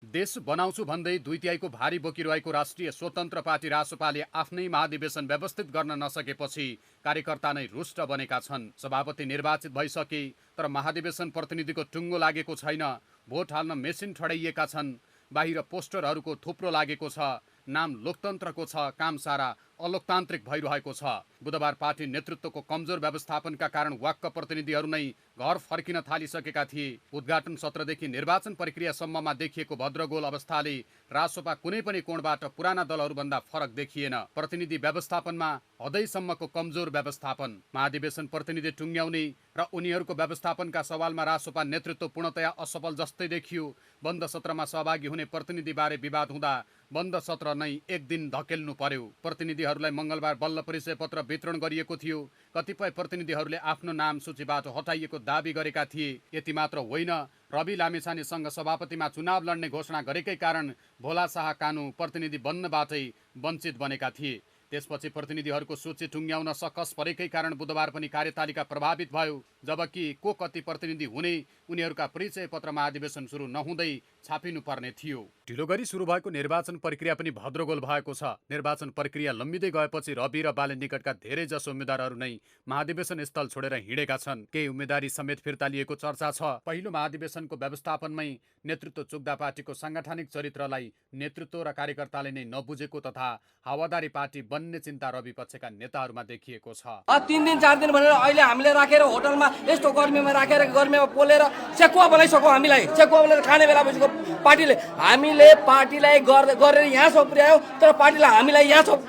देश बनाउँछु भन्दै 2/3 भारी बोकिरहेको राष्ट्रिय स्वतन्त्र पार्टी रासोपाले आफ्नै महाधिवेशन व्यवस्थित गर्न नसकेपछि कार्यकर्ता नै रुष्ट बनेका छन्। सभापति निर्वाचित भइसके तर महाधिवेशन प्रतिनिधिको टुङ्गो लागेको छैन। भोट हाल्न मेसिन ठडाइएका छन्। बाहिर पोस्टरहरूको थुप्रो लागेको छ। नाम लोकतन्त्रको छ, काम सारा अलोकतान्त्रिक भइरहेको छ। बुधबार पार्टी नेतृत्वको कमजोर व्यवस्थापनका कारण वाक्क प्रतिनिधिहरू नै घर फर्किन थालिसकेका थिए। उद्घाटन सत्रदेखि निर्वाचन प्रक्रियासम्ममा देखिएको भद्रगोल अवस्थाले रासोपा कुनै पनि कोणबाट पुराना दलहरूभन्दा फरक देखिएन। प्रतिनिधि व्यवस्थापनमा हदैसम्मको कमजोर व्यवस्थापन, महाधिवेशन प्रतिनिधि टुङ्ग्याउने र उनीहरूको व्यवस्थापनका सवालमा रासोपा नेतृत्व पूर्णतया असफल जस्तै देखियो। बन्द सत्रमा सहभागी हुने प्रतिनिधिबारे विवाद हुँदा बन्द सत्र नै एक दिन धकेल्नु पर्यो। प्रतिनिधिहरूलाई मङ्गलबार बल्ल परिचय पत्र वितरण गरिएको थियो। कतिपय प्रतिनिधिहरूले आफ्नो नाम सूचीबाट हटाइएको दावी गरेका थिए। यति मात्र होइन, रवि लामिछानेसँग सभापतिमा चुनाव लड्ने घोषणा गरेकै कारण भोला शाह कानु प्रतिनिधि बन्नबाटै वञ्चित बनेका थिए। त्यसपछि प्रतिनिधिहरूको सूची टुङ्ग्याउन सकस परेकै कारण बुधबार पनि कार्यतालिका प्रभावित भयो। जबकि को कति प्रतिनिधि हुने उनीहरूका परिचय पत्र महाधिवेशन सुरु नहुँदै छापिनु पर्ने थियो। ढिलो गरी सुरु भएको निर्वाचन प्रक्रिया पनि भद्रगोल भएको छ। निर्वाचन प्रक्रिया लम्बिँदै गएपछि रवि र बाले निकटका धेरै जसो उम्मेद्वारहरू नै महाधिवेशन स्थल छोडेर हिँडेका छन्। केही उम्मेदवारी समेत फिर्ता लिएको चर्चा छ। पहिलो महाधिवेशनको व्यवस्थापनमै नेतृत्व चुक्दा पार्टीको सांगठनिक चरित्रलाई नेतृत्व र कार्यकर्ताले नै नबुझेको तथा हावादारी पार्टी बन्ने चिन्ता रवि पक्षका नेताहरूमा देखिएको छ। 3 दिन 4 दिन भनेर अहिले हामीले राखेर होटलमा यस्तो गर्मीमा राखेर गर्मीमा पोलेर सेकुवा बनाइसक्यो। हामीलाई सेकुवा बनाएर खाने बेला बसेको पार्टीले हामीले पार्टीलाई गरेर यहाँसम्म पुर्यायो, तर पार्टीलाई हामीलाई यहाँसम्म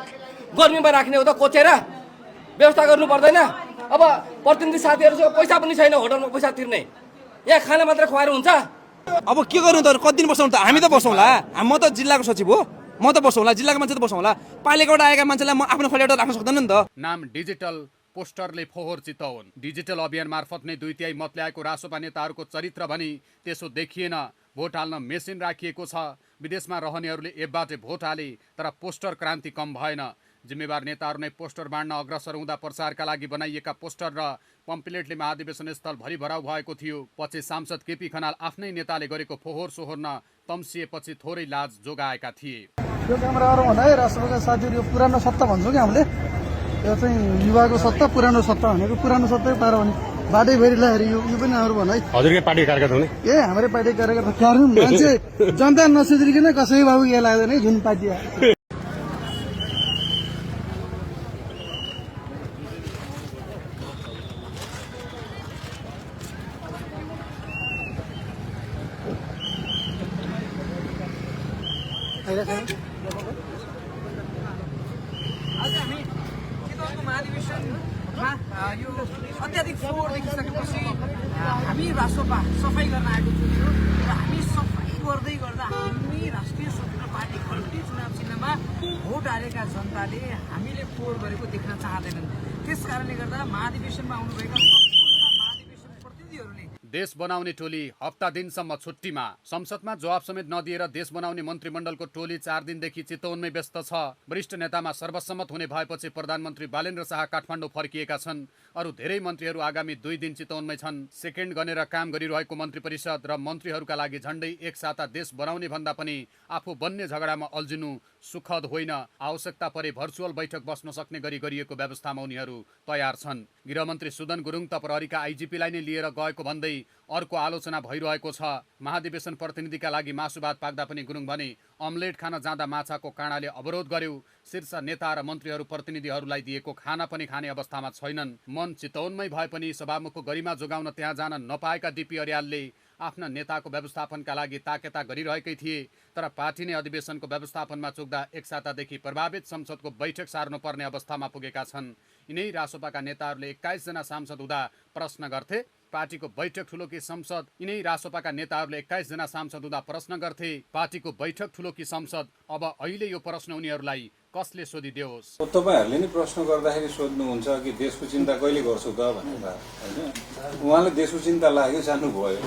गर्मीमा राख्ने हो त कोचेर व्यवस्था गर्नु पर्दैन। अब प्रतिनिधि साथीहरूसँग पैसा पनि छैन होटलमा पैसा तिर्ने, यहाँ खाना मात्र खुवाएर हुन्छ। अब के गर्नु त, कति दिन बस्नु त? हामी त बसौँला, म त जिल्लाको सचिव हो, म त बसौँला, जिल्लाको मान्छे त बसौँला। पालिकाबाट आएका मान्छेलाई म आफ्नो खलेबाट राख्न सक्दैन नि त। नाम डिजिटल पोस्टरले फोहोर चितवन। डिजिटल अभियान मार्फत नै 2/3 मत ल्याएको रासोपा नेताहरूको चरित्र भने त्यसो देखिएन। भोट हाल्न मेसिन राखिएको छ। विदेशमा रहनेहरूले एपबाट भोट हाले तर पोस्टर क्रान्ति कम भएन। जिम्मेवार नेताहरू नै पोस्टर बाँड्न अग्रसर हुँदा प्रचारका लागि बनाइएका पोस्टर र पम्पलेटले महाधिवेशन स्थल भरिभराउ भएको थियो। पछि सांसद केपी खनाल आफ्नै नेताले गरेको फोहोर सोहोर्न तम्सिएपछि थोरै लाज जोगाएका थिए। यो क्यामेराहरू भन्दा है राष्ट्रपतिका साथीहरू यो पुरानो सत्ता भन्छौँ कि हामीले, यो चाहिँ युवाको सत्ता, पुरानो सत्ता भनेको पुरानो सत्तै पाएर भने बाटै फेरिलाखेरि यो पनि हाम्रो भनाइ। हजुरकै पार्टी कार्यकर्ता हुने? हाम्रै पार्टी कार्यकर्ता क्यार्नु मान्छे जनता नसुध्रिकन कसै बाबु के लाग्दैन है जुन पार्टी आयो। आज हामी चितवनको महाधिवेशनमा यो अत्याधिक फोहोर देखिसकेपछि हामी रासोपा सफाई गर्न आएको थियौँ र हामी सफाई गर्दै गर्दा हामी राष्ट्रिय स्वतन्त्र पार्टी खल्ती चुनाव चिन्हमा भोट हालेका जनताले हामीले फोहोर गरेको देख्न चाहँदैनन्। त्यस कारणले गर्दा महाधिवेशनमा आउनुभएका सम्पूर्ण महाधिवेशन प्रतिनिधिहरूले देश बनाउने टोली हप्ता दिनसम्म छुट्टीमा। संसदमा जवाब समेत नदिएर देश बनाउने मन्त्रीमण्डलको टोली 4 दिनदेखि चितवनमै व्यस्त छ। वरिष्ठ नेतामा सर्वसम्मत हुने भएपछि प्रधानमन्त्री बालेन्द्र शाह काठमाडौँ फर्किएका छन्। अरू धेरै मन्त्रीहरू आगामी 2 दिन चितवनमै छन्। सेकेन्ड गनेर काम गरिरहेको मन्त्री परिषद र मन्त्रीहरूका लागि झण्डै एक साता देश बनाउने भन्दा पनि आफू बन्ने झगडामा अल्झिनु सुखद होइन। आवश्यकता परे भर्चुअल बैठक बस्न सक्ने गरी गरिएको व्यवस्थामा उनीहरू तयार छन्। गृहमन्त्री सुदन गुरुङ त प्रहरीका आइजिपीलाई नै लिएर गएको भन्दै अर्को आलोचना भइरहेको छ। महाधिवेशन प्रतिनिधिका लागि मासु भात पाक्दा पनि गुरुङ भने अमलेट खान जाँदा माछाको काँडाले अवरोध गर्यो। शीर्ष नेता र मन्त्रीहरू प्रतिनिधिहरूलाई दिएको खाना पनि खाने अवस्थामा छैनन्। मन चितवनमै भए पनि सभामुखको गरिमा जोगाउन त्यहाँ जान नपाएका डिपी अर्यालले आफ्ना नेताको व्यवस्थापनका लागि ताकेता गरिरहेकै थिए। तर पार्टी नै अधिवेशनको व्यवस्थापनमा चुक्दा एक सातादेखि प्रभावित संसदको बैठक सार्नुपर्ने अवस्थामा पुगेका छन्। यिनै रासोपाका नेताहरूले 21 जना सांसद हुँदा प्रश्न गर्थे पार्टीको बैठक ठुलो कि संसद। यिनै रासोपाका नेताहरूले 21 जना सांसद हुँदा प्रश्न गर्थे पार्टीको बैठक ठुलो कि संसद। अब अहिले यो प्रश्न उनीहरूलाई कसले सोधिदेओस्? तपाईहरुले नि प्रश्न गर्दाखेरि सोध्नुहुन्छ कि देशको चिन्ता कहिले गर्छौ त भनेर हैन। उहाँले देशको चिन्ता लाग्यो जानु भयो।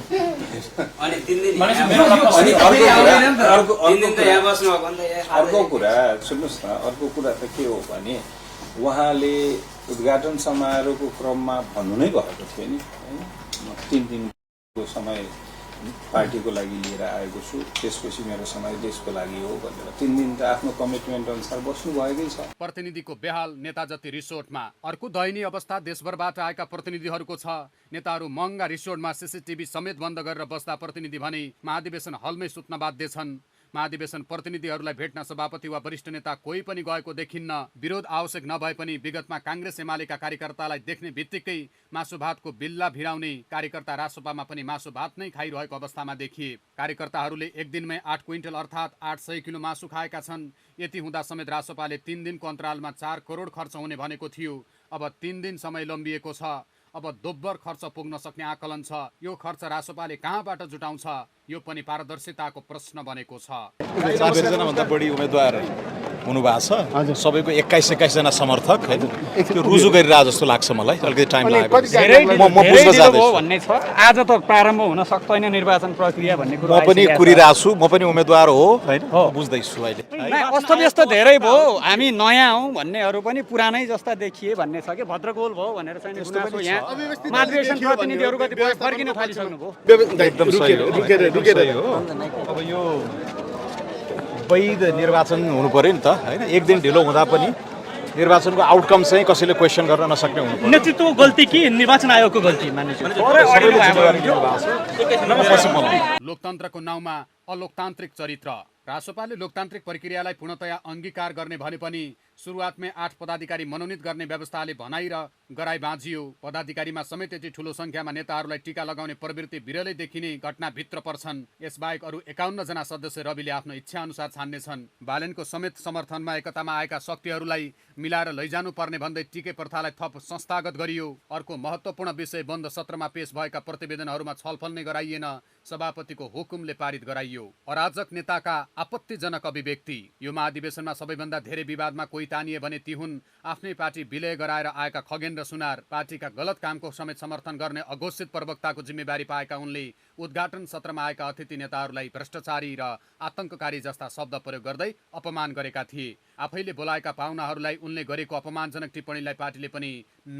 अनि 3 दिन अर्को कुरा सुन्नुस् न, अर्को कुरा त के हो भने उहाँले उद्घाटन समारोहको क्रममा भन्नु नै भएको थियो नि हैन। 3 दिनको समय पार्टीको लागि लिएर आएको छु, त्यसपछि मेरो समय देशको लागि हो भनेर 3 दिन त आफ्नो कमिटमेन्ट अनुसार बस्नु भएकै छ। प्रतिनिधिको बेहाल नेता जति रिसोर्टमा। अर्को दयनीय अवस्था देशभरबाट आएका प्रतिनिधिहरूको छ। नेताहरू महँगा रिसोर्टमा सीसीटीभी समेत बन्द गरेर बस्दा प्रतिनिधि भने महाधिवेशन हलमै सुत्न बाध्य छन्। महाधिवेशन प्रतिनिधिहरूलाई भेट्न सभापति वा वरिष्ठ नेता कोही पनि गएको देखिन्न। विरोध आवश्यक नभए पनि विगतमा काङ्ग्रेस एमालेका कार्यकर्तालाई देख्ने बित्तिकै मासु भातको बिल्ला भिराउने कार्यकर्ता रासोपामा पनि मासु भात नै खाइरहेको अवस्थामा देखिए। कार्यकर्ताहरूले एक दिनमै 8 क्विन्टल अर्थात् 800 किलो मासु खाएका छन्। यति हुँदा समेत रासोपाले 3 दिनको अन्तरालमा 4 करोड खर्च हुने भनेको थियो। अब 3 दिन समय लम्बिएको छ। अब दोब्बर खर्च पुग्न सक्ने आकलन छ। यो खर्च रासोपाले कहाँबाट जुटाउँछ, यो पनि पारदर्शिताको प्रश्न बनेको छ। 4 जनाभन्दा बढी उम्मेदवार हुनुभएको छ, सबैको 21 जना समर्थक हैन, त्यो रुजु गरिरहेको जस्तो लाग्छ मलाई। अलिकति टाइम लागेको म बुझ्न जाँदैछु भन्ने छ। आज त प्रारम्भ हुन सक्दैन निर्वाचन प्रक्रिया भन्ने कुरा म पनि कुरिरहेको छु, म पनि उम्मेदवार हो हैन, बुझ्दैछु अहिले। अस्तव्यस्त धेरै भयो, हामी नयाँ हौ भन्नेहरू पनि पुरानै जस्ता देखिए भन्ने छ कि भद्रगोल भयो भनेर चाहिँ गुनासो यहाँ महाधिवेशन प्रतिनिधिहरू कतिपय फर्किन थालिसक्नु भयो। एकदम सही हो। अब यो वैध निर्वाचन हुनु पर्यो नि त हैन। एक दिन ढिलो हुँदा पनि निर्वाचनको आउटकम चाहिँ कसैले क्वेसन गर्न नसक्ने हुनु पर्यो। नेतृत्व गल्ती कि निर्वाचन आयोगको गल्ती मानिन्छ? लोकतन्त्रको नाउँमा अलोकतान्त्रिक चरित्र। रासोपाले लोकतान्त्रिक प्रक्रियालाई पूर्णतया अंगीकार गर्ने भने पनि सुरुवातमै 8 पदाधिकारी मनोनित गर्ने व्यवस्थाले भनाइ र गराइ बाँझियो। पदाधिकारीमा समेत यति ठूलो संख्यामा नेताहरूलाई टीका लगाउने प्रवृत्ति विरलै देखिने घटना भित्र पर्छन्। यसबाहेक अरू 51 जना सदस्य रविले आफ्नो इच्छा अनुसार छान्नेछन्। बालेनको समेत समर्थनमा एकतामा आएका शक्तिहरूलाई मिलाएर लैजानु पर्ने भन्दै टिके प्रथालाई थप संस्थागत गरियो। अर्को महत्त्वपूर्ण विषय बन्द सत्रमा पेश भएका प्रतिवेदनहरूमा छलफल नै गराइएन, सभापतिको हुकुमले पारित गराइयो। अराजक नेताका आपत्तिजनक अभिव्यक्ति। यो महाधिवेशनमा सबैभन्दा धेरै विवादमा कोही तानिए भने ती हुन् आफ्नै पार्टी विलय गराएर आएका खगेन्द्र सुनार। पार्टीका गलत कामको समेत समर्थन गर्ने अघोषित प्रवक्ताको जिम्मेवारी पाएका उनले उद्घाटन सत्रमा आएका अतिथि नेताहरूलाई भ्रष्टाचारी र आतंककारी जस्ता शब्द प्रयोग गर्दै अपमान गरेका थिए। आफैले बोलाएका पाहुनाहरूलाई उनले गरेको अपमानजनक टिप्पणीलाई पार्टीले पनि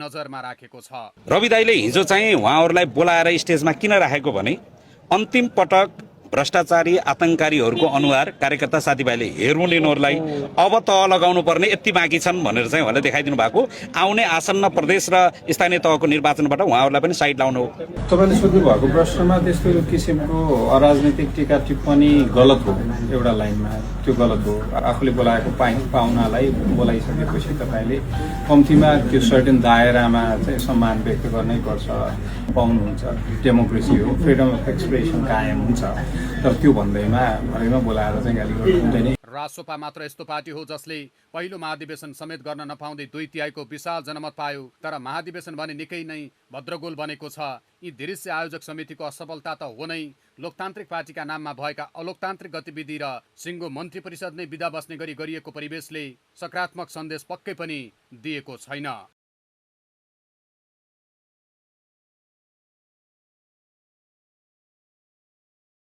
नजरमा राखेको छ। रवि दाइले हिजो चाहिँ उहाँहरूलाई बोलाएर स्टेजमा किन राखेको भने अन्तिम पटक भ्रष्टाचारी आतंककारीहरूको अनुहार कार्यकर्ता साथीभाइले हेर्नु लिनुहरूलाई अब तह लगाउनु पर्ने यति बाँकी छन् भनेर चाहिँ उहाँले देखाइदिनु भएको। आउने आसन्न प्रदेश र स्थानीय तहको निर्वाचनबाट उहाँहरूलाई पनि साइड लाउनु हो। तपाईँले सोध्नु भएको प्रश्नमा त्यस्तो किसिमको अराजनैतिक टीका टिप्पणी गलत हो। एउटा लाइनमा त्यो गलत हो। आफूले बोलाएको पाहुनालाई बोलाइसकेपछि तपाईँले कम्तीमा त्यो सर्टेन दायरामा चाहिँ सम्मान व्यक्त गर्नै पर्छ, पाउनुहुन्छ। डेमोक्रेसी हो, फ्रिडम अफ एक्सप्रेसन कायम हुन्छ। तर त्यो भन्दैमा भरेमा बोलाएर चाहिँ गाली गर्नु हुँदैन। रासोपा मात्र यस्तो पार्टी हो जसले पहिलो महाधिवेशन समेत गर्न नपाउँदै 2/3 विशाल जनमत पायो। तर महाधिवेशन भने निकै नै भद्रगोल बनेको छ। यी दृश्य आयोजक समितिको असफलता त हो नै, लोकतान्त्रिक पार्टीका नाममा भएका अलोकतान्त्रिक गतिविधि र सिङ्गो मन्त्री परिषद नै बिदा बस्ने गरी गरिएको परिवेशले सकारात्मक सन्देश पक्कै पनि दिएको छैन।